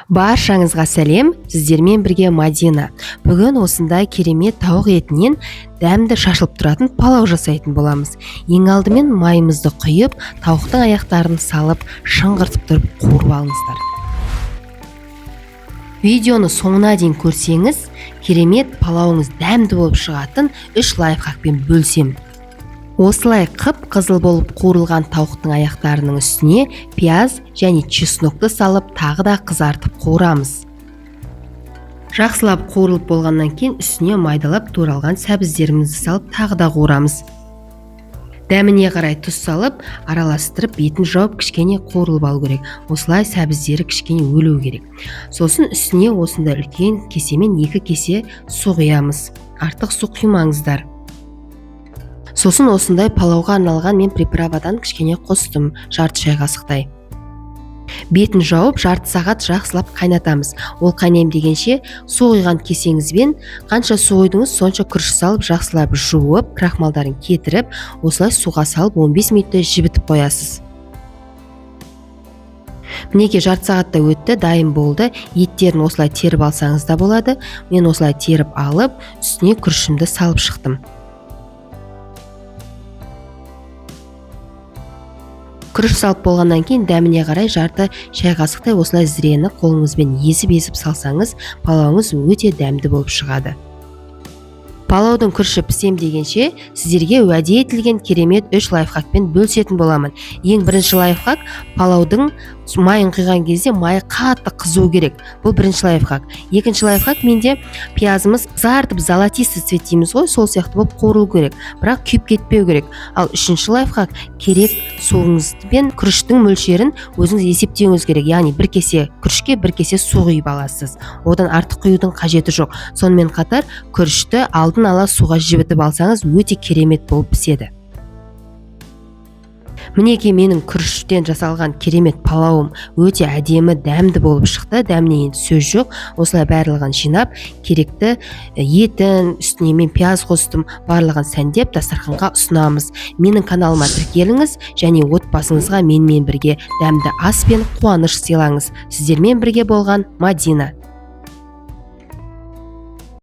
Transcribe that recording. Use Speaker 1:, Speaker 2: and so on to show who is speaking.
Speaker 1: Баршаңызға сәлем, сіздермен бірге Мадина. Бүгін осындай керемет тауық етінен дәмді шашылып тұратын палау жасайтын боламыз. Ең алдымен майымызды құйып, тауықтың аяқтарын салып, шыңғыртып тұрып қуырып алыңыздар. Видеоны соңына дейін көрсеңіз, керемет палауыңыз дәмді болып шығатын 3 лайфхакпен бөлсем. Осылай қып-қызыл болып қуырылған тауықтың аяқтарының үстіне пияз және чеснокты салып, тағы да қызартып қуырамыз. Жақсылап қуырылып болғаннан кейін үстіне майдалап туралған сәбіздерімізді салып, тағы да қуырамыз. Дәміне қарай тұз салып, араластырып, бетін жауып кішкене қуырылып алу керек. Осылай сәбіздері кішкене өлу керек. Сосын үстіне осында үлкен кесемен 2 кесе су құямыз. Артық су құймаңыздар. Сосын осындай палауға арналған мен приправадан кішкене қостым, жарты шай қасықтай. Бетін жауып, жарты сағат жақсылап қайнатамыз. Ол қайнайым дегенше, су құйған кесеңізбен қанша су құйдыңыз, сонша күріш салып, жақсылап жуып, крахмалдарын кетіріп, осылай суға салып 15 минутта жібітіп қоясыз. Мінекей жарты сағатта өтті, дайын болды. Еттерін осылай теріп алсаңыз да болады. Мен осылай теріп алып, үстіне күрішімді салып шықтым. Күріш салып болғаннан кейін дәміне қарай жарты шай қасықтай осылай зірені қолыңызбен езіп салсаңыз, палауыңыз өте дәмді болып шығады. Палаудың күріші пісем дегенше, сіздерге уәде етілген керемет 3 лайфхакпен бөлісетін боламын. Ең бірінші лайфхак, палаудың майын құйған кезде майы қатты қызу керек. Бұл бірінші лайфхак. Екінші лайфхак, менде пиязымыз қызартып золотисты цвет дейміз ғой, сол сияқты болып қуырылу керек, бірақ күйіп кетпеу керек. Ал үшінші лайфхак, керек суыңызбен күріштің мөлшерін өзіңіз есептеуіңіз керек. Яғни 1 кесе күрішке 1 кесе су құйып аласыз. Одан артық құюдың қажеті жоқ. Сонымен қатар күрішті алдын ала суға жібітіп алсаңыз, өте керемет болып піседі. Мінекей менің күріштен жасалған керемет палауым өте әдемі, дәмді болып шықты. Дәміне енді сөз жоқ. Осылай барлығын жинап, керекті етін, үстіне мен пияз қостым, барлығын сәндеп дастарханға ұсынамыз. Менің каналыма тіркеліңіз және отбасыңызға менімен бірге дәмді ас пен қуаныш сыйлаңыз. Сіздермен бірге болған Мадина.